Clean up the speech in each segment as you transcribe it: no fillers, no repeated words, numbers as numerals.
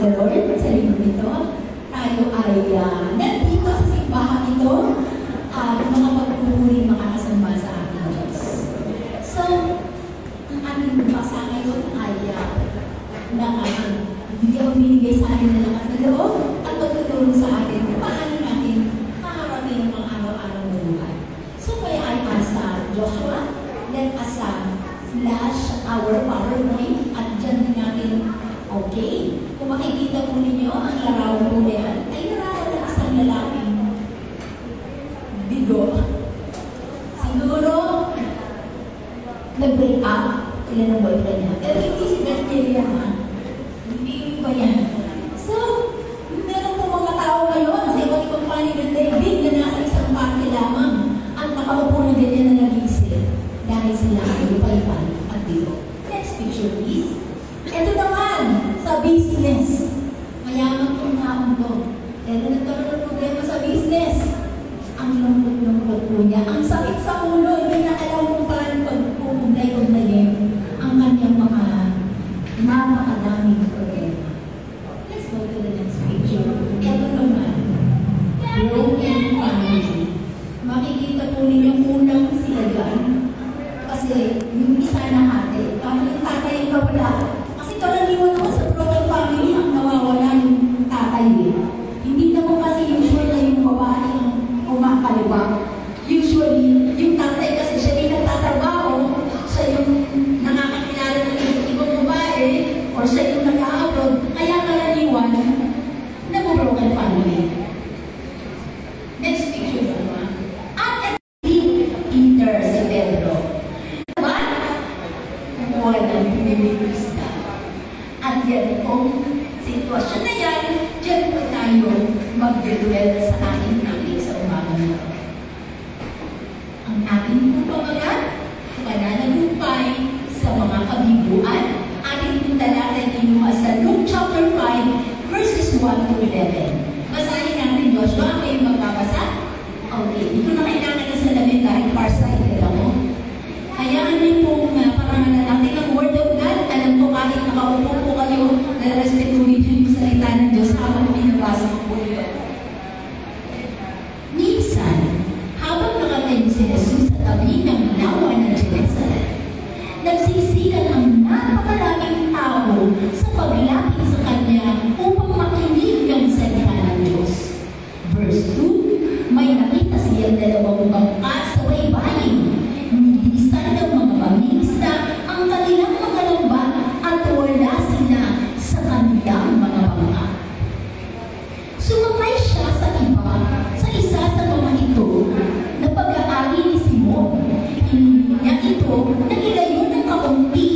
the Lord sa linggo nito. Tayo ay nandito sa simbahan ito at mga pagpupuri makakasamba sa ating Diyos. So, ang ating basa ngayon ay hindi ako binigay sa atin na lakas na loob at pagtutulong sa atin kung paano natin kaharapin ang mga araw-araw na buhay. So, kaya ay asa Joshua, let us flash our PowerPoint at dyan din natin, okay? Kung makikita po ninyo, ang larawan po niyan ay larawan ng isang lalaking bigo. Siguro, nag-break up sila ng boyfriend niya. Pero hindi si Daniela, ha? Hindi ba yan? So, meron po mga tao ngayon sa iba't ibang panig ng daigdig na nasa isang party lamang at nakaupo na ganyan na nag-iisip dahil sila ay lupay-pay at bigo. Next picture, please. Ito naman, sa business. Mayaman itong taon to. Pero nagkaroon ng problema sa business. Ang lungkot-lungkot po niya. Ang sakit sa ulo, hindi na alam kung paano pagpupunday-pundayin ang kanyang mga napakadaming problema. Let's go to the next picture. Ito naman, broken family. Makikita po ninyo unang sila dyan. Kasi yung isa na hati, parang yung tatay yung nawala. Kasi karaniwan naman sa broken family, ang nawawala yung tatay eh. Hindi naman kasi usual na yung babae ang kumakaliwa. Usually, yung tatay kasi siya yung nagtatrabaho, siya yung nakakakilala ng ibang babae, or siya yung nag-a-abroad, kaya karaniwan, nag-broken family. Next picture naman. At Peter si Pedro. Walang pinilista. At yan pong sitwasyon na yan, dyan po tayo mag-duel sa ating topic sa umaga nito. Ang ating pong pamagat, pananagumpay sa mga kabiguan, ating pong talatay kinuha sa Luke chapter 5, verses 1 to 11. Basahin natin, Joshua, kayo magbabasa? Okay, hindi ko na kailangan na salamin dahil farsighted ako. Hayaan niyo pong parangalan natin ang Word of God. Alam ko kahit nakaupo po kayo, na-respetuhin niyo yung salita ng Diyos habang pinabasa ko po yun. Minsan, habang nakatayo si Jesus sa tabi ng lawa ng Genesaret, nagsisigan ang napakaraming tao sa paglapit sa Kanya upang makinig ng salita ng Diyos. Verse 2, may nakita siyang dalawang bangka sa baybayin. Nilisan ng mga mangingisda ang kanilang mga lambat at wala sila sa kanilang mga bangka. Sumakay siya sa iba, sa isa sa mga ito, na pag-aari ni Simon. Hindi niya ito na ilayo ng kaunti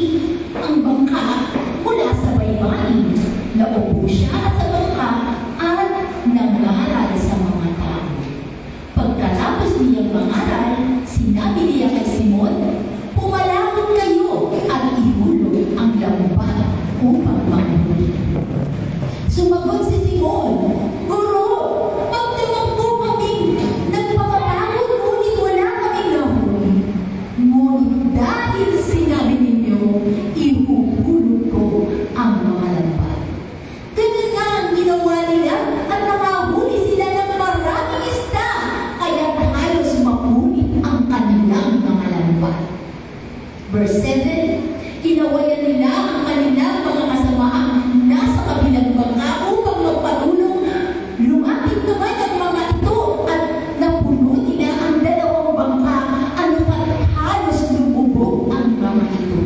ang bangka mula sa baybayin. Naupo siya sa bangka at nangaral sa mga tao. Pagkatapos niyang mangaral, sinabi niya kay Simon, pumalakot kayo at ihulog ang lambat upang manghuli. Sumagot si Simon, Guro, magtumakbo kami, nagpapapagod ngunit wala kaming nahuli. Ngunit dahil sinabi ninyo, ihuhulog ko ang mga lambat. Ganun nga ang ginawa nila at nakahuli sila ng maraming isda, kaya halos mapunit ang kanilang mga lambat. Verse 7, ginawayan nila ang kanilang mga kasamaang nasa kabilang bangka upang magpatulong. Lumapit naman ang mga ito at napuno nila ang dalawang bangka, ano pat halos lumubog ang mga ito.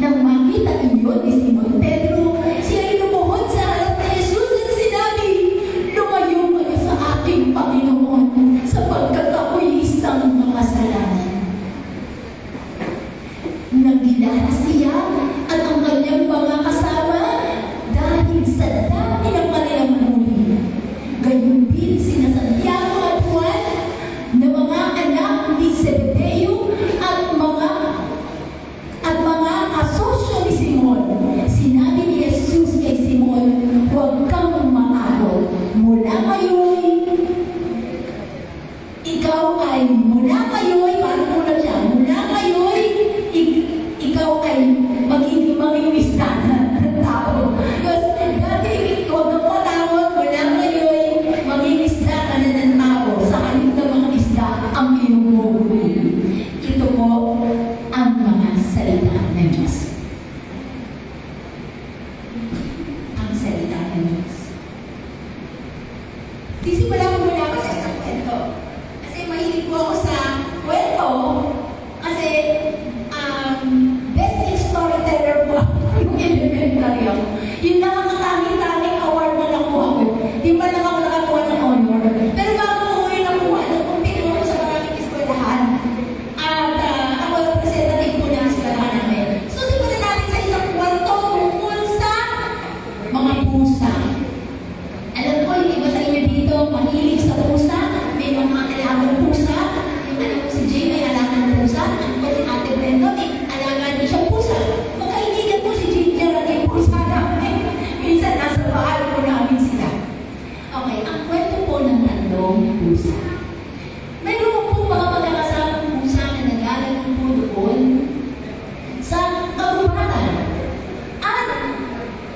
Nang makita iyon ni Simon Pedro, siya ay lumuhod sa harap ni Jesus at sinabi, lumayo kayo sa aking Panginoon, sapagkat ako'y isang makasalanan. Nagilala siya at ang kanyang mga kasama dahil sa dami ng kanilang huli. Gayon din sina Santiago at Juan na mga anak ni Zebedeo at mga kasosyo ni Simon. Sinabi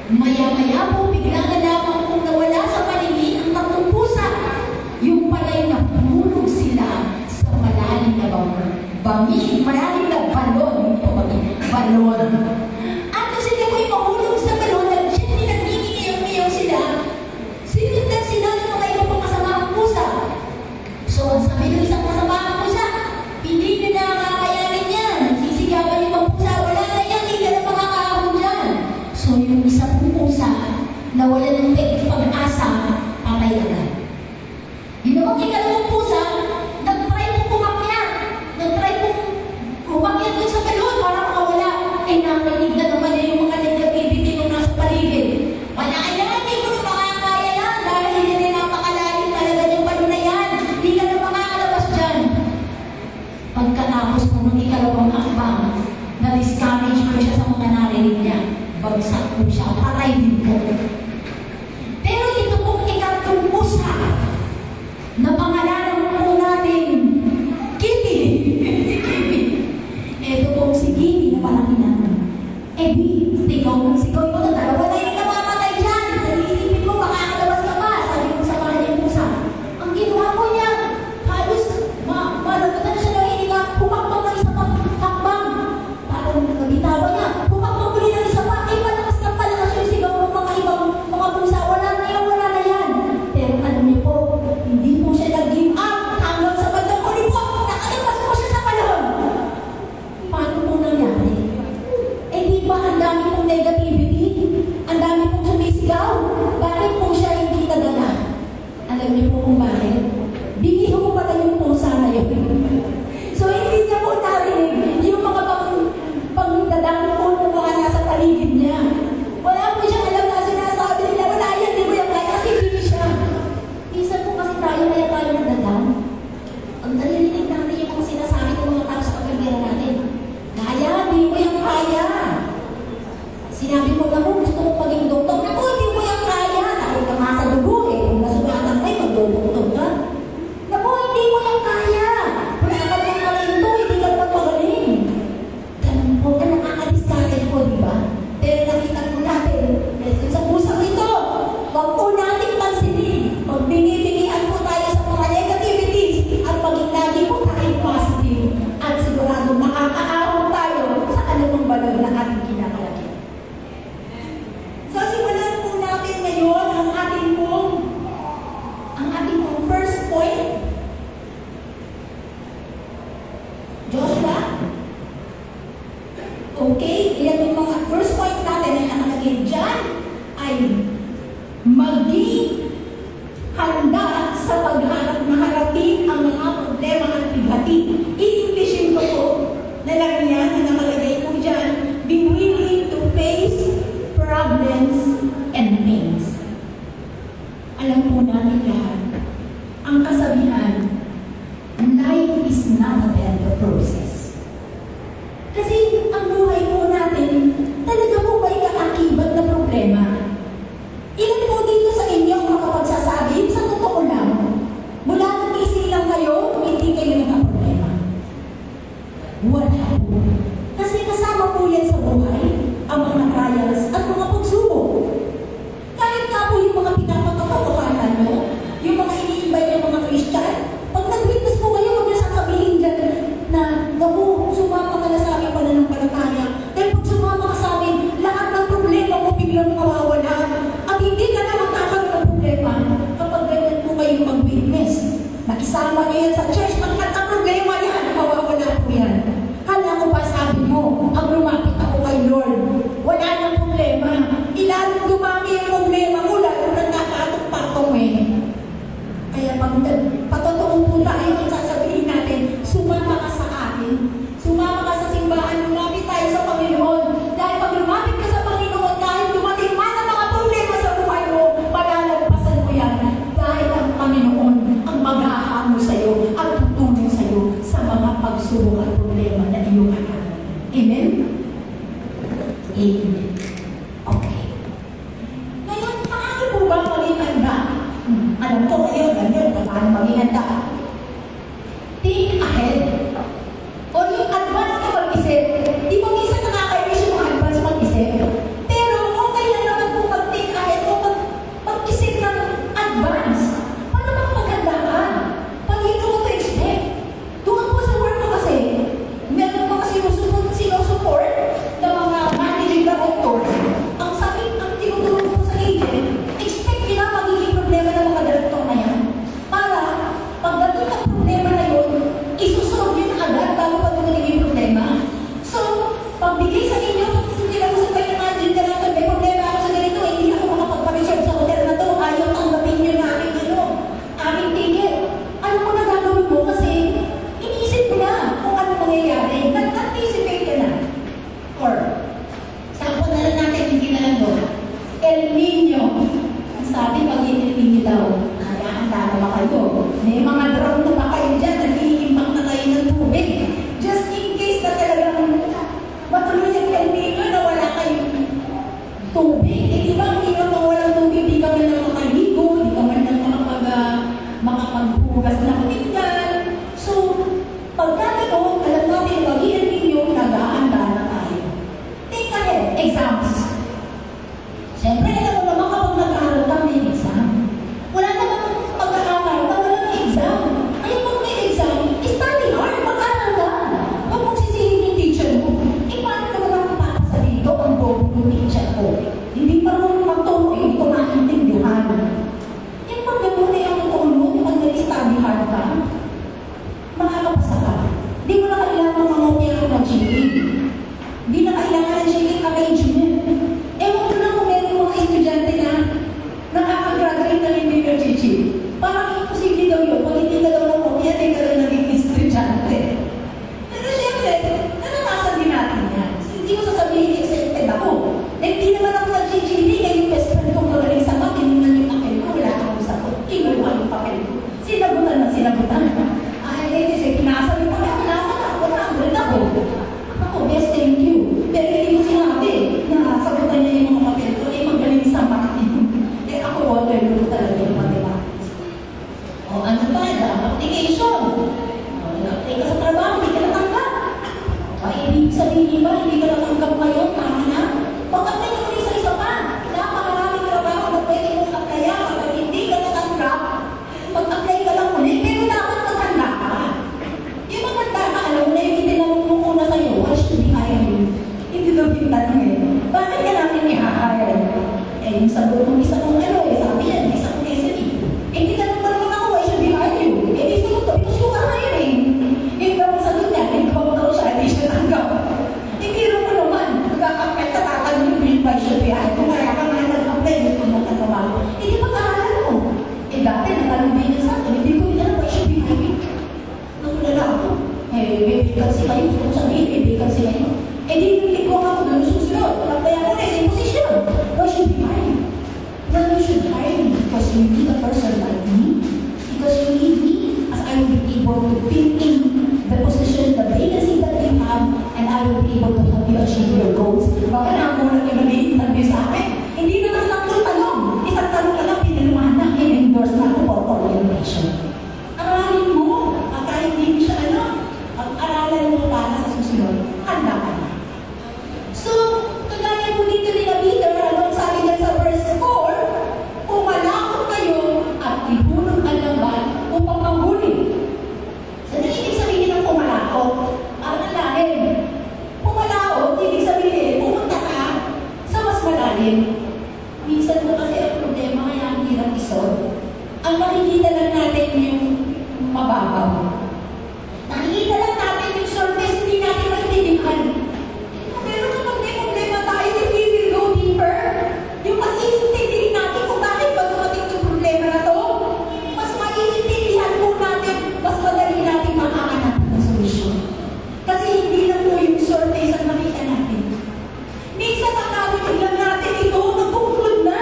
Maya-maya po, bigla na lamang kung nawala sa paligid ang tatlong pusa. Yung pala'y nahulog sila sa malalim na malalim na balon. Balon. At kung sila po'y mahulog sa balon, at siyempre nagningiyaw-ngiyaw sila, sinundan sila ng mga iba pang kasamahang pusa. So, ang sabi ng isang kasamahang pusa, hindi nyo nakakayanin yan. Sisigawan yung mga pusa, wala na yan, hindi na makakahapon dyan. So, yung isang pusa, nawala ng pag-asa, patay agad. Yun naman ikalawang pusa, nag-try pong umakyat. Nag-try pong umakyat dun sa balon para makawala. Eh, narinig na naman niya yung mga nag-activity nung nasa paligid. Wala yan, hindi ko na makakaya yan dahil hindi na napakalalim talaga yung balon na yan. Hindi ka na makakalabas dyan. Pagkatapos po ng ikalawang hakbang, na-discourage po siya sa mga narinig niya. Bagsak po siya, patay din po. Pero ito pong ikatlong pusa, na pangalanan po natin, Kitty. Ito pong si Kitty na palaki naman. Eh di, sigaw mo na dalawa na yung namamatay dyan. Naisipin mo, makakalabas ka pa. Sabi ko sa bahay ng pusa. Ang ginawa ko niya, halos malagatan na siya ng hininga, pumakpang ng isa pang hakbang. Parang nagagitawa niya, pumakpang muli ng isa pa. Eh, palakas yung sigaw ng mga ibang mga pusa. Wala na yan. Pero alam niyo po, hindi po siya nag-give up hanggang sa bandang huli po. Nakalabas po siya sa balon. Paano po nangyari? Eh di ba ang dami pong negativity? Ang dami pong sumisigaw? Bakit po siya hindi nadala? Alam niyo po kung bakit? Biniho ko pala yung pusa na yun. So hindi niya po narinig yung mga pangdadang po ng mga nasa paligid niya. Wala po siyang alam na sinasabi nila, wala yan, di mo yan kaya kasi hindi siya. Isa po kasi tayo, kaya tayo nagdadam. Ang narinig natin yung mga sinasabi ng mga tao sa pagkagera natin. Kaya, di mo yung kaya. Sinabi mo na mo, gusto mo maging doktor. Naku, di mo yung kaya. Naku, ka nga sa dugo eh. Kung nasugatan kayo, magdodoktor ka. Naku, hindi mo yung kaya. Wala ka lang talento, hindi ka naman magaling. Ganun po, na nakaka-discourage po, di ba? Pero nakita po natin, sa pusang ito, wag po natin pansinin. Magbingi-bingian po tayo sa mga negativities at maging lagi po tayo positive. At sigurado makakaaraw tayo sa anumang balon na ating kinakalaki. So, simulan po natin ngayon ang ating pong first point. Joshua? Okay, ilan yung mga first point natin na nakalagay dyan ay maging handa sa pagharap na harapin ang mga problema at bighati. I-Englishin ko po na lang yan na nakalagay po dyan, be willing to face problems and pains. Alam po natin lahat, ang kasabihan, life is not a bed of roses. Kasi ang buhay po natin, talaga po may kaakibat na problema. Ilan po dito sa inyo ang makapagsasabi, sa totoo lang, mula nang isilang kayo, hindi kayo nagka-problema. Wala po. Kasi kasama po yan sa buhay, ang mga trials at mga pagsubok. Kahit nga po yung mga pinapatapatukanan nyo, yung mga iniimbay ng mga Christian, pag nag-witness po kayo, huwag niya sasabihin dyan na, naku, sumama ka na sa aking pananampalataya. Dahil pag sumama ka sa amin, lahat ng problema mo biglang mawawala. At hindi ka na magkakaroon ng problema kapag ganyan po kayo mag-witness. Nakisama niyo yan sa church, ang problema yan, mawawala po yan. Kala ko pa sabi mo, ang lumapit ako kay Lord, wala nang problema. Ilalong dumami yung problema mo, lalo na nakatong-patong eh. Kaya pag patotoong po tayo, ang sasabihin natin, sumama ka sa akin. Sumama ka sa simbahan, lumapit tayo sa Panginoon. Dahil pag lumapit ka sa Panginoon, kahit dumating man ang mga problema sa buhay mo, palalagpasan mo yan. Dahil ang Panginoon ang maghahamo sa iyo at tutulong sa iyo sa mga pagsubok at problema na iyong harap. Amen? Amen. Okay. Ngayon, paano po ba maging handa? Alam ko kayo, ganyan, paano maging handa? Think ahead. O yung advance ka mag-isip, di ba minsan nakakainis yung advance mag-isip? Pero okay lang naman po Hindi naman ako nag-GGD, kaya yung best friend kong magaling sa mat, tinignan yung papel ko, wala akong sagot. Kinuha yung papel ko. Sinabutan na sinabutan. Ay, kasi pinasabi ko, pinasa na, 100 ako. Ako, yes, thank you. Pero hindi mo sinabi na sagutan niya yung mga papel ko, magaling sa mat. Ako, waterloo talaga yung mathematics. O, ano ba? Application. Nag-apply ka sa trabaho, hindi ka natanggap. Ay, ibig sabihin ba, hindi ka natanggap ngayon, tama na? Mag-apply ka ulit sa isa pa. Napakaraming trabaho na pwede mong applya kapag hindi ka natanggap. Mag-apply ka lang ulit, pero dapat matanda ka. Yung matanda ka, alam mo na yung itinanong mo muna sa'yo, why should we hire you? Hindi daw yung tanong eh. Bakit ka namin i-hire? Eh, yung sagot ng isa kong sabi yan, isa kong SME. Eh, hindi tanong pa naman ako, why should we hire you? Eh, di sagot ko, because you are hiring. Yung daw sagot niya, nag-call daw siya, hindi siya tanggap. Biro mo naman, magkakapit ka tatanong yung why should we hire? Kung kaya ka nga nag-apply, gusto mo nagtrabaho. Eh, di pag-aaral mo. Eh, dati natanong din niya sa akin, hindi ko alam, why should we hire you? Nakulala ako. Eh, may vacancy kayo, gusto ko sabihin, may vacancy kayo. Eh, di ko ako na susunod. Apply ako na, same position. Why should we hire you? Well, you should hire me because you need a person like me. Because you need me as I will be able to fit in the position, the vacancy that you have, and I will be able to help you achieve your goals. Baka na ako lang yung nag-i-interview sa akin. Hindi naman tatlong tanong. Isang tanong ka lang, pinirmahan na, in-endorse na ako for orientation. Aralin mo. Kahit hindi siya ang-aralan mo para sa susunod. Handa ka na. So, kagaya po dito ni Peter, ano ang sabi niya sa verse 4, pumalakot kayo at ihulog ang laban upang manghuli. So, ibig sabihin ng pumalakot, ang lalim. Pumalakot, ibig sabihin, pumunta ka sa mas malalim. Minsan mo kasi ang problema, kaya ang hirap isolve. Ang nakikita lang natin yung mababaw. Nakikita lang natin yung surface, hindi natin maintindihan. Pero kapag may problema tayo, if we will go deeper, yung mas iintindihin natin kung bakit ba dumating yung problema na to, mas maiintindihan po natin, mas madali natin makahanap ng solusyon. Kasi hindi lang po yung surface ang nakita natin. Minsan nakarinig lang natin ito, nag-conclude na.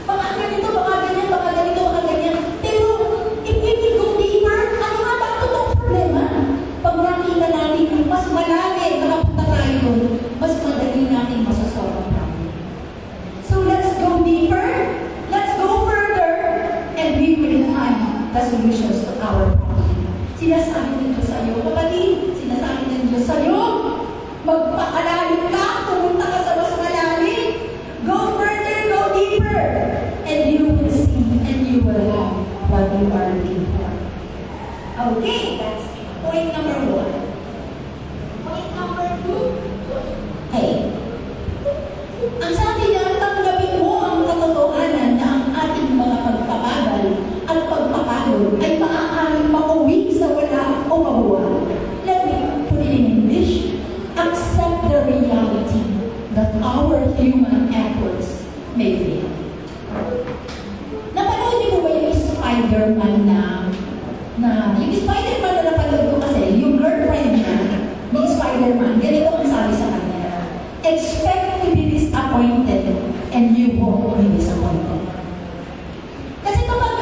Baka ganito, baka ganyan, baka ganito, baka ganyan. Pero if we will go deeper, ano nga ba ang totoong problema? Pag nakita natin yung mas malalim, nakapunta tayo doon, mas madali natin masasolve ang problem. So let's go deeper, let's go further, and we will find the solutions to our problem. Sinasabi ng Diyos sa iyo, kapatid, sinasabi ng Diyos sa iyo, magpakalalim ka, pumunta ka sa mas malalim, go further, go deeper, and you will see, and you will have what you are looking for. Okay, that's point number 1. Point number 2. Hey, ang sabi niya, tanggapin mo ang katotohanan na ang ating mga pagpapagal at pagpapalo ay maaaring makauwi sa wala o mabuhay. Let me put it in English. Accept the reality that our human efforts may fail. Napanood niyo mo ba yung Spider-Man yung Spider-Man na napanood ko kasi, yung girlfriend niya, ni Spider-Man, ganito ang sabi sa kanya. Expect to be disappointed and you won't be disappointed. Kasi kapag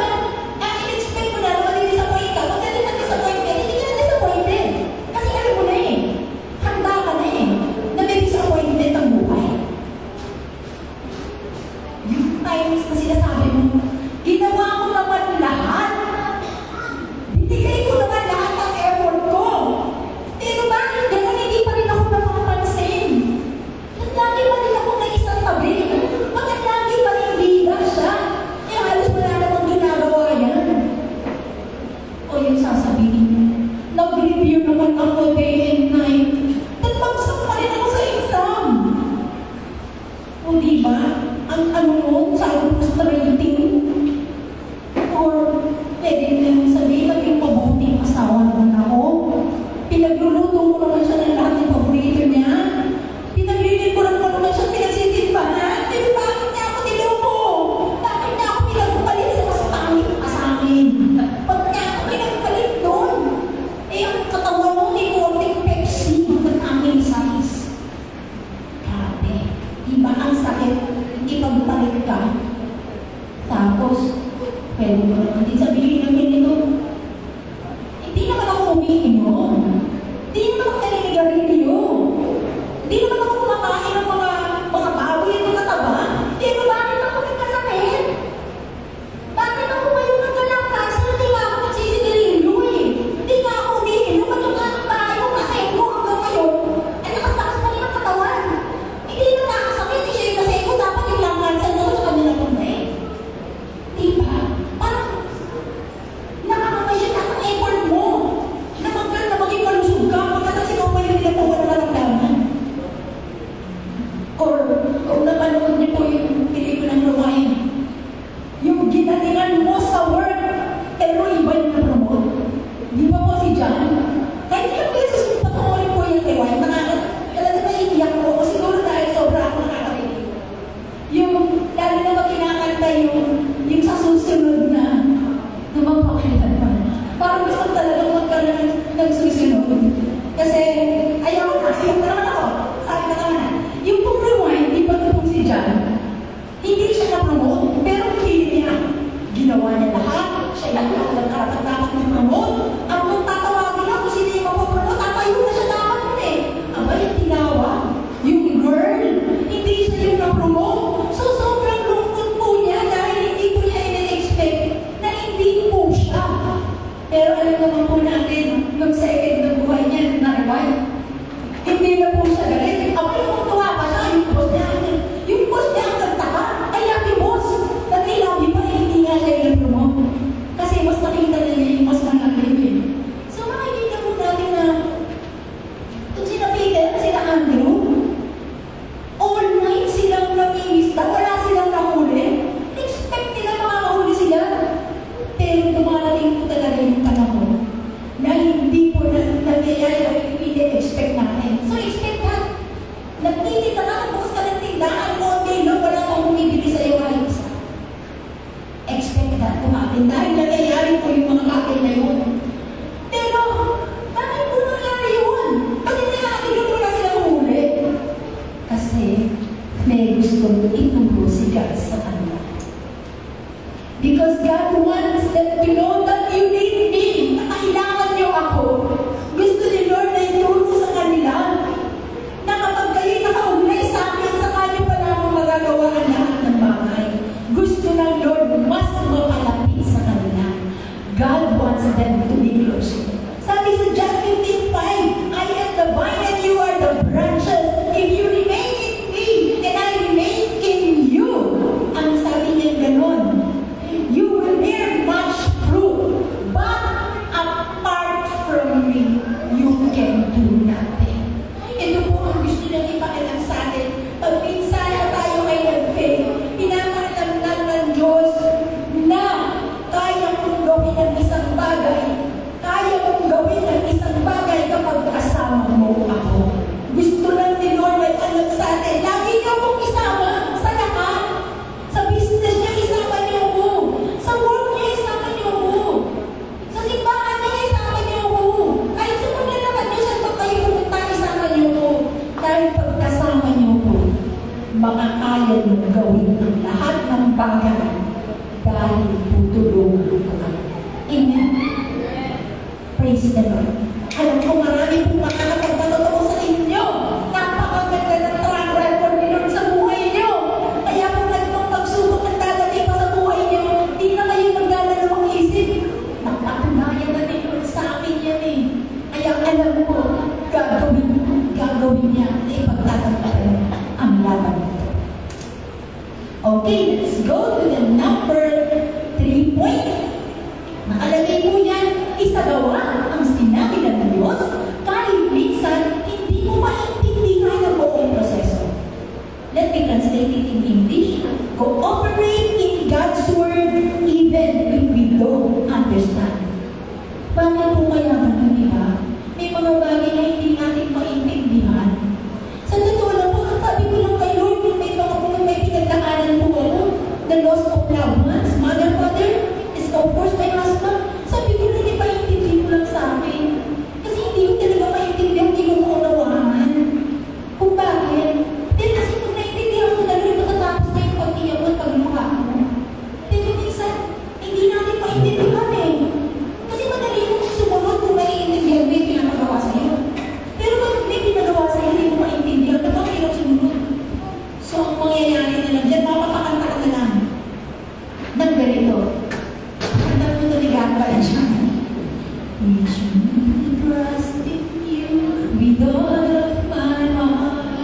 in-expect mo na madi-disappoint ka, pag hindi na-disappointed, hindi ka na-disappointed. Kasi alam mo na eh, handa ka na eh, na may disappointed ang buhay. Yung times na sinasabi mo, ginawa ko naman lahat. Binigay ko naman lahat ng effort ko. Pero bakit gano'n hindi pa rin ako napapansin? At lagi pa rin ako na isang tabi. Bakit lagi pa rin bida siya? Eh halos wala namang ginagawa yan. O yung sasabihin, nag-review naman ako day and night. Nagpagsak pa rin ako sa exam. O diba? Ang ano mo, sabi mo sa rating? Or pwede naman sabihin, naging mabuting asawa naman ako. Pinagluluto ko naman siya ng lahat ng paborito niya. Pinaglilin ko naman siya pinagsisimbahan. Pero bakit niya ako nilupo? Bakit niya ako pinagpalit sa mas pangit pa sa akin? Ba't niya ako pinagpalit doon? Eh, ang katawan mo ni Corting Pepsi, ang aking size. Grabe. Iba ang tarik ka. Tapos, pwede mo naman din sabihin ng ganito, hindi naman ako umiinom. Hindi naman ako naninigarilyo. Hindi naman ako kumakain ng mga baboy at mga taba. Pero bakit ako nagkasakit? Bakit ako ngayon nagkalakas? Hindi nga ako nagsisigarilyo eh. Hindi nga ako umiinom. At yung aking bahay ko kasi ko hanggang ngayon, ay lakas-lakas pa rin ang katawan. Hindi na nakakasakit. Siya yung kasi ko dapat yung langkansan na sa kanya napunta eh. Diba? Parang nakakamayan na ang effort mo. Na maging malusog ka. Pagkatapos ikaw pa yung pinagawa na maramdaman. Or kung napanood niyo po yung pelikulang Romain, yung ginalingan mo sa work, pero iba yung napromote. Di ba po si John? Kahit ilang beses yung patuloy po yung Rewind, talaga na iiyak ko o siguro dahil sobra ako nakakarinig. Yung lalo na kinakanta yung sa susunod na mapakailan pa. Parang gusto talagang magkaroon ng susunod. Kasi ayaw na naman ako. Sabi ko naman yung pong Rewind, di ba pong si John? Hindi siya na-promote, pero hindi niya. Ginawa niya lahat. Siya yung nagkarapat-dapat ng promote. At kung tatawagin ako, sino yung mapapromote, tayo na siya dapat mo eh. Aba, yung tinawag, yung girl, hindi siya yung na-promote. So, sobrang lungkot po niya dahil hindi po niya in-expect na hindi po siya. Pero alam naman po natin, yung second na buhay niya, na-rewind, hindi na po siya galit. Aba, yung tuwa pa siya, yung boss niya ang nagtaka. Ay, love you, boss. Nag-i-love you pa, hindi nga siya i-promote. Kasi mas nakita na niya yung mas managaling eh. So, makikita po natin na kung sila Peter, sila Andrew, all night silang namimista, wala silang nahuli. Expect nila makakahuli sila. Pero dumarating po talaga yung panahon na hindi po nangyayari, hindi expect natin. So, expect na. Nagtitinda ka, bukas ka ng tindahan, all day long, wala kang bumibili sa'yo kahit isa. Expect that to happen. Dahil nangyayari po yung mga bagay na yun. Pero, bakit po nangyari yun? Bakit nangyayari wala silang huli? Kasi, may gustong ituro si God sa kanila. Because God wants them to know that you need me. Na kailangan niyo ako. Gusto ni Lord na ituro sa kanila na kapag kayo nakaugnay sa akin, sa kanya pa naman magagawa ang lahat ng bagay. Gusto ng Lord mas mapalapit sa kanila. God wants them to be close. Sabi sa John 15:5, I am the vine and you are the branches. If you remain in me and I remain in you, ang sabi niya ganon, you will bear much fruit. But apart from me, you can do nothing. Ito po ang gusto nilang ipakilang sa atin. Pag minsan na tayo ay nag-fail, pinapakitanglan ng Diyos na kaya kong gawin ang isang bagay. Kaya kong gawin ang isang bagay kapag kasama mo ako. Gusto lang ni Lord ay alam sa atin. Lagi niyo akong isama sa lahat. Sa business niya, isama niyo ako. Sa work niya, isama niyo ako. Sa simbahan niya, isama niyo ako. Kahit sa paglalakad niyo, saan pa kayo pumunta, isama niyo ako. Dahil pagkasama niyo ako, makakaya niyo gawin ang lahat ng bagay dahil tutulungan ko kayo. Amen? Praise the Lord. Alam ko marami pong makakapagpatotoo sa inyo. Napakaganda ng track record ni Lord sa buhay niyo. Kaya kung anumang pagsubok ang dadating pa sa buhay niyo, di na kayo magdadalawang isip. Napatunayan na ni Lord sa akin yan eh. Kaya alam ko, gagawin niya na ipagtatagumpayan ang laban nito. Okay, let's go to the number 3 point. Nakalagay po yan, isagawa ang sinabi ng Diyos kahit minsan hindi mo maintindihan ang buong proseso. Let me translate it in English. Cooperate in God's Word even if we don't understand. Bakit po kaya ganun, di ba? May mga bagay na hindi natin maintindihan. Sa totoo lang po, sabi ko lang kay Lord, may pinagdaanan po ako, the loss of loved ones, mother, father, is of course my husband. Sabi ko lang, di ba intindi mo lang sa akin? Kasi hindi ko talaga maintindihan, hindi ko maunawaan. Kung bakit? Then kasi kung naintindihan ko na rin, matatapos na yung pagtingin na lang dyan, mapapakanta ka na lang. Nang ganito. Kanta mo ito ni Gamba siya. Teach me to trust in you with all of my heart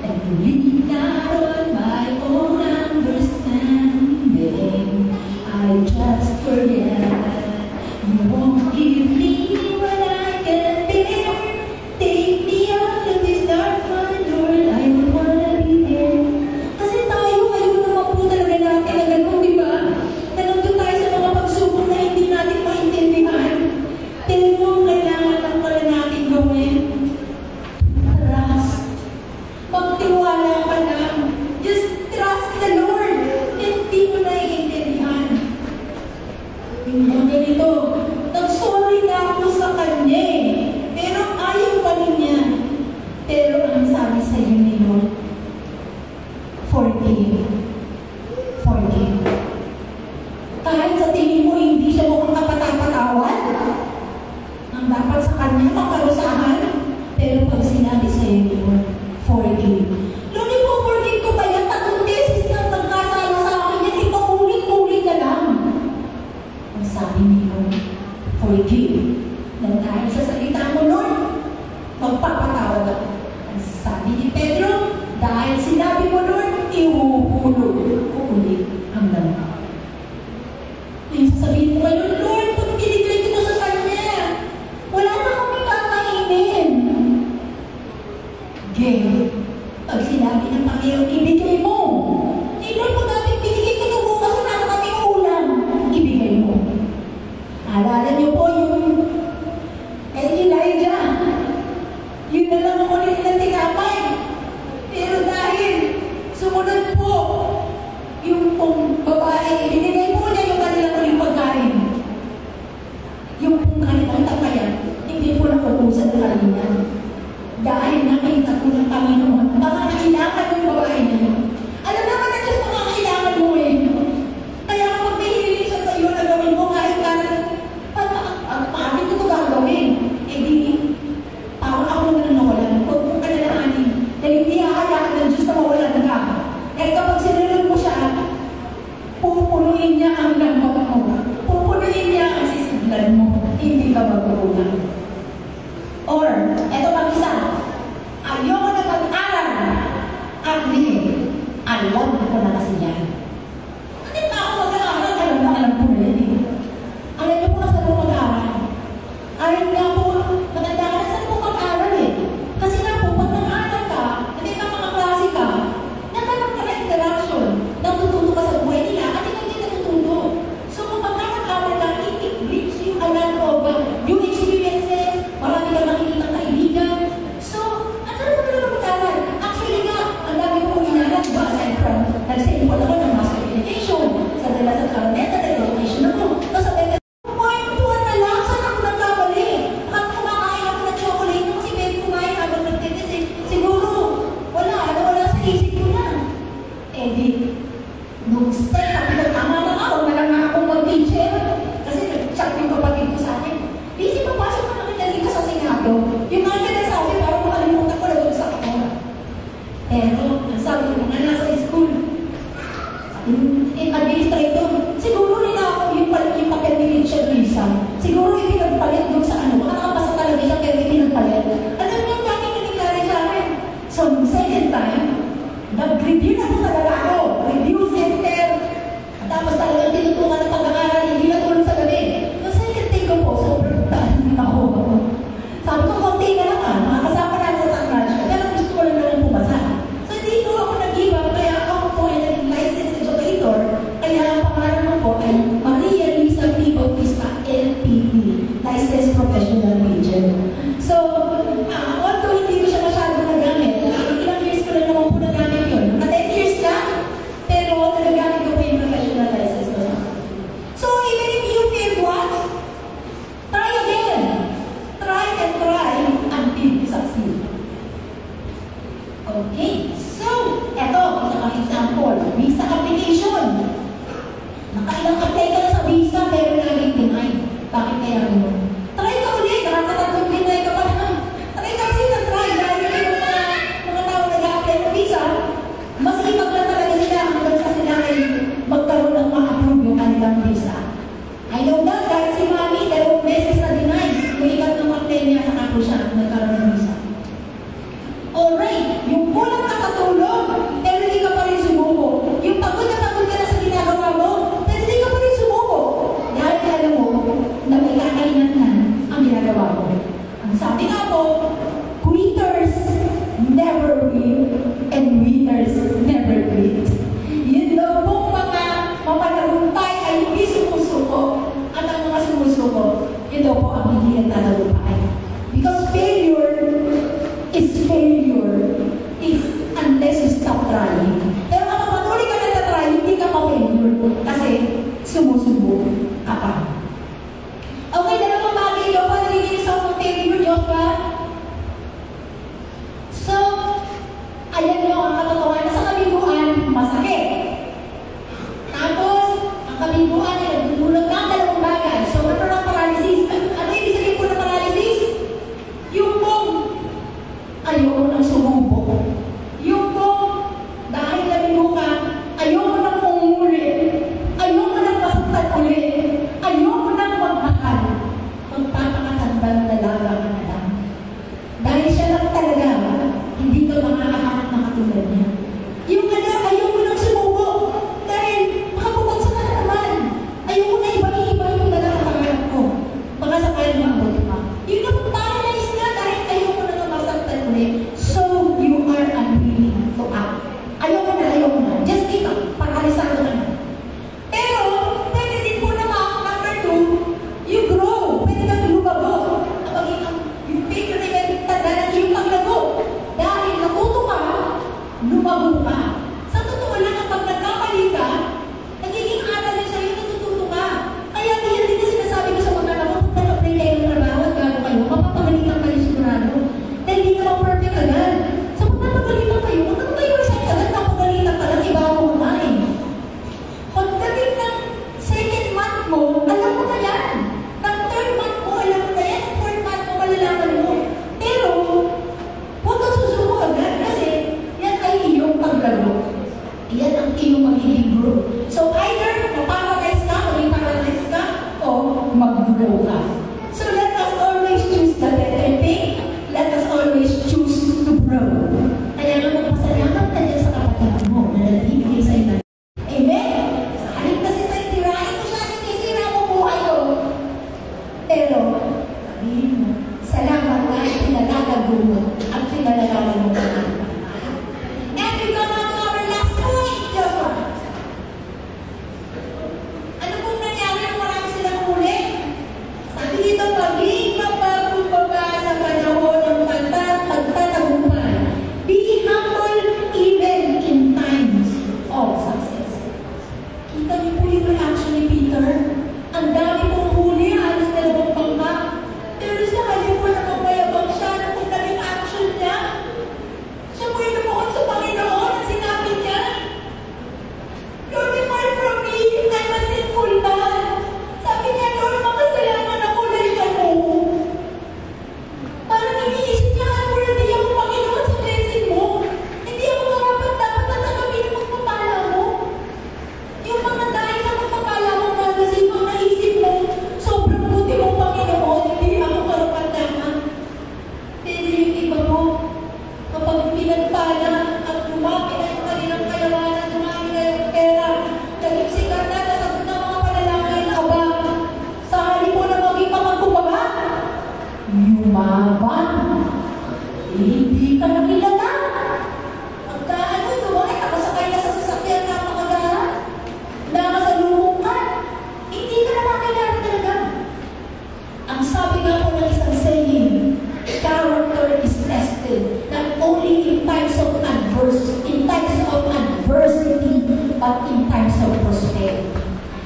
and to lean not on my own understanding. I just forget you won't give me what I can bear. Take me out of this dark one, Lord, I don't wanna be there. Kasi tayo, ayaw naman po talaga natin na gano'n, di ba? Na nandun tayo sa mga pagsubok na hindi natin maintindihan. Pero kailangan lang pala natin gawin. Trust. Magtiwala ka lang. Just trust the Lord. Hindi mo naiintindihan. Yung ganito, nag-sorry na ako sa kanya eh. Pero ayaw pa rin niya. Pero ang sabi sa iyo ni Lord, forgive. Forgive. Kahit sa tingin mo hindi siya mukhang kapatapatawad, ang dapat sa kanya, makarusahan. Pero pag sinabi sa iyo ni Lord, forgive. Lord, forgive ko ba yan? 3 beses na nagkasala sa akin yan, ipaulit-ulit na lang. Ang sabi ni Lord, forgive. Nang dahil sa salita mo, Lord, magpapatawad ako. Ang sabi ni Pedro, dahil sinabi mo, Lord, ihuhulog ko ulit ang laman. Yung sasabihin mo ngayon, Lord, pag binigay ko sa kanya, wala na kami kakainin. Game. Pag sinabi ng Panginoon, ibigay mo. Lord, pag natin binigay ko ng bukas, wala na kami ulam. Ibigay mo. Alala niyo po yung kay Elijah. Yun na lang ako rin na tinapay. Pero dahil sumunod po yung pong babae, binigay po niya yung kanilang uling pagkain. Yung pong kanilang tapayan, hindi po nakukusan ng kanina. Dahil nakita po ng Panginoon, baka kailangan yung babae niya. Alam naman na Diyos mga kailangan mo eh. Kaya kapag may hiniling siya sa iyo na gawin mo, kahit paano ko ito gagawin? Eh di, parang ako naman nawalan. Huwag mong kalalahanin. Dahil hindi kakayaan ng Diyos na mawalan ka. Eh kapag sinunod mo siya, pupunuin niya ang lambot mo. Pupunuin niya ang sisiglan mo. Hindi ka magkukulang. Or, eto pang isa, ayoko na mag-aral. Hindi, alam ko na kasi yan. Hindi pa ako mag-aaral, alam ko na yan eh. Alam niyo po na saan po mag-aaral. Ayaw nga po, maganda ka na saan po mag-aaral eh. Kasi nga po, pag nag-aaral ka, hindi ka mga klase ka, nagkaroon ka na interaction, natututo ka sa buhay nila, at hindi natututo. So kapag nag-aaral ka, it brings you a lot of new experiences, marami ka nakikita kaibigan. So, ang sarap mo talaga mag-aaral. Actually nga, ang dami ko pong inalat, diba? Aside from, nag-send po ako ng master communication, sa dala sa karoneta, education ako. So, sabi ka, point buwan na lang, saan ako nagkamali? Bakit kumakain ako ng chocolate kasi baby kumain habang nagtitis. Siguro, wala sa isip ko na. Eh di, nung set, sabi ko, tama na nga, huwag na lang nga akong mag-teacher. Kasi nag-chat yung kapatid ko sa akin. Busy, papasok na nakitaling ka sa Senado. Yung mga nagsasabi, parang makalimutan ko na doon sa ako. Pero, ang sabi ko, nga nasa school, administrator, siguro rin ako yung papel ni Richard Lisa. Siguro ipinagpalit doon sa ano, baka nakapasa talaga siya, pero ipinagpalit. Alam niyo, yung dati nangyari sa akin. So, second time, nag-review na po talaga ako. Review center. Tapos talagang tinutungan ng pag-aaral, hindi na tulong sa gabi. Yung second thing ko po, sobrang daan ako. Sabi ko, konti na lang makakasama na sa technology. Pero gusto ko lang naman pumasa. So, hindi po ako nag-give up, kaya ako po ay naging licensed educator. Kaya ang pangalan ko po ay Maria Lisa P. Bautista, LPP, Licensed Professional Major. So, although hindi ko siya masyado nagamit, ilang years ko na naman po nagamit yun. Mga 10 years na, pero nagagamit ko po yung professional license ko. So, even if you fail once, try again. Try and try until you succeed. Okay, so, eto, isang example, visa application. Nakailang apply ka na sa visa, pero laging deny. Bakit kaya gano'n? Try ka ulit, nakakatatlong deny ka pa naman. Try ka ulit na try, dahil yung mga tao nag-a-apply ng visa, mas ibag na talaga ba? Sa totoo lang, kapag nagkamali ka, nagiging aral din sa'yo, natututo ka. Kaya yan din yung sinasabi ko sa mga anak ko, kung nag-apply kayo ng trabaho at gano'n kayo, mapapagalitan kayo sigurado. Dahil hindi naman perfect agad. So kung napagalitan kayo, kung kayo isang agad, napagalitan ka lang, iba mo na eh. Pagdating ng second month mo, alam mo na yan. Ng third month mo, alam mo na yan. Ng fourth month mo, malalaman mo. Pero, huwag kang susuko agad kasi yan ay iyong paglaro. Yan ang iyong magiging group. So either maparalyze ka, maging paralyze ka, o mag-grow ka. So let us always choose the better thing. Let us always choose to grow. Kaya nga magpasalamat ka dyan sa kapatid mo na nagbibigay sa iyo. Amen? Sa halip kasi sa sirain ko siya, sinisira mo buhay ko. Pero, sabihin mo, salamat na pinalalago mo at pinalalago mo ka. And we go on to our last point, Joshua. Ano pong nangyari nung marami silang huli? Sabi dito, maging mapagbaba sa panahon ng pagtatagumpay. Be humble even in times of success. Kita niyo po yung reaction ni Peter? Ang dami pong huli, halos dalawang bangka. Pero sa halip po nakamayabang siya, ano pong naging action niya? Siya po yung lumukod sa Panginoon at sinabi niya, Lord, depart from me, I'm a sinful man. Sabi niya, Lord, makasalanan ako dahil ano. Parang iniisip niya, unworthy ako, Panginoon, sa blessing mo. Hindi ako marapat dapat na tanggapin ang pagpapala mo. Yung mga dahil sa pagpapala mo na kasi yung naisip mo, sobrang buti mo, Panginoon, hindi ako karapat-dapat. Pero yung iba mo, kapag pinagpala at dumami na yung kanilang kayawanan, dumami na yung pera, naging sikat na nasagot ng mga panalangin na aba, sa halip mo na maging makagumaba, yumaban, hindi ka nakilala. Pagka ano, dumami, nakasakay ka sa sasakyan na makagahan, nakasalubong ka, hindi ka na makilala talaga. Ang sabi nga po ng isang saying, character is tested not only in times of adversity, but in times of prosperity.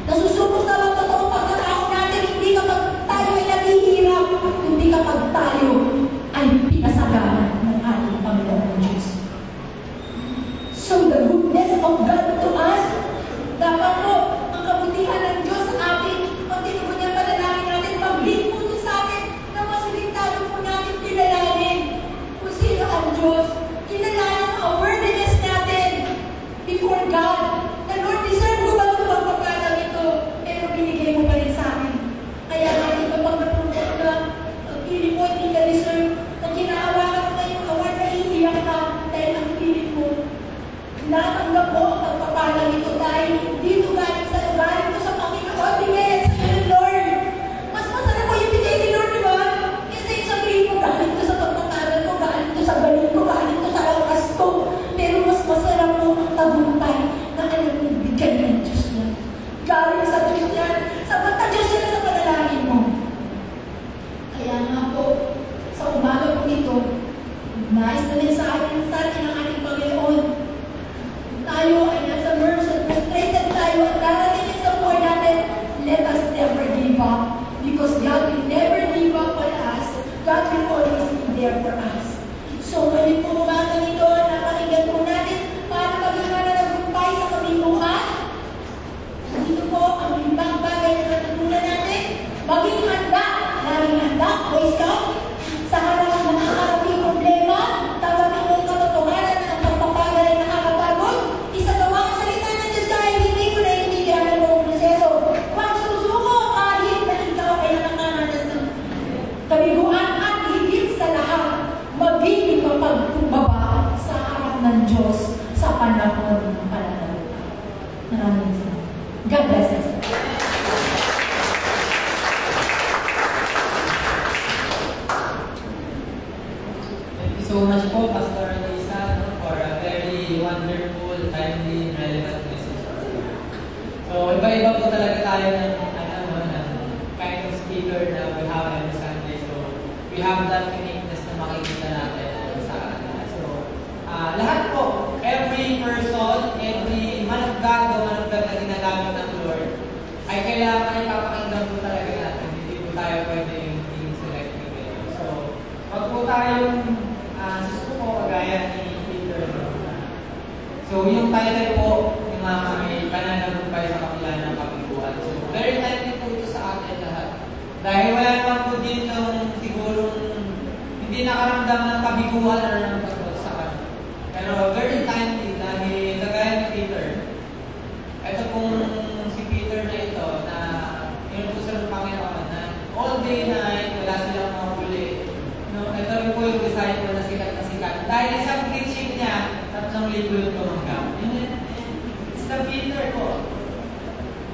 Nasusubok na lang totoo pagkatao natin, hindi kapag tayo ay naghihirap, hindi kapag tayo ay pinasagahan ng ating Panginoon Diyos. So the goodness of God to us, dapat po ang kabutihan ng Diyos sa atin, pag tinubo niya panalangin natin, pag-lead po ito sa atin, na masilintado po natin kilalanin kung sino ang Diyos, kilalanin ang worthiness natin before God. Na Lord, deserve ko ba itong pagpapala ito? Pero binigay mo pa rin sa akin. Kaya nga, di ba pag napunta ka, ang piling mo hindi ka deserve, pag kinaawakan mo na yung award, naiiyak ka dahil ang piling mo, natanggap mo ang pagpapala ito dahil hindi ito galing sa galing ito sa Panginoon, bigay sa iyo, Lord. Mas masarap mo yung bigay ni Lord, di ba? Kasi yung sabihin mo, galing ito sa pagpapala ko, galing ito sa galing ko, galing ito sa lakas ko. Pero mas masarap mo ang tagumpay na alam mo, bigay ng Diyos niya. Galing sa Diyos niya, sapat na Diyos niya sa panalangin mo. Kaya nga po, sa umaga po ito, nais na din sa atin ng ating Panginoon. Tayo ay nasa mercy, frustrated tayo at darating sa buhay natin, let us never give up. Because God will never give up on us. God will always be there for us. So, ngayon po umaga nito, napakinggan po natin paano maging mananagumpay sa kabinuhan. Dito po ang limang bagay na natutunan natin. Maging handa, laging handa, Boy Scout, sa harap ng nakakarating problema, tanggapin mo ang katotohanan na ang pagpapagay ay nakakapagod. Isagawa ang salita ng Diyos dahil hindi ko naiintindihan ang buong proseso. Huwag susuko kahit na ikaw ay nakakaranas ng kabiguan at higit sa lahat, maging mapagkumbaba sa harap ng Diyos sa panahon ng pananagutan. Maraming salamat. God bless us. Thank you so much po, Pastor Lisa, for a very wonderful, timely, relevant message. So, iba-iba po talaga tayo ng kind of speaker na we have every Sunday. So, we have that uniqueness na makikita natin sa kanila. So, lahat po, every person tayong susuko kagaya ni Peter. So, yung title po ni Mama ay Pananagumpay sa Kapila ng Kabiguan. So, very timely po ito sa atin lahat. Dahil wala naman po dito siguro hindi nakaramdam ng kabiguan or ng pagbagsakan. Pero very timely dahil kagaya ni Peter. Ito pong si Peter na ito na inutusan ng Panginoon na all day night, wala silang mahuli. No, ito rin po yung disciple na sikat na sikat. Dahil isang preaching niya, 3,000 yung tumanggap. It's the Peter po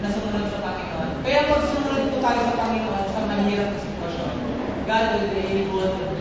na sumunod sa Panginoon. Kaya pag sumunod po tayo sa Panginoon sa mahirap na sitwasyon, God will be able to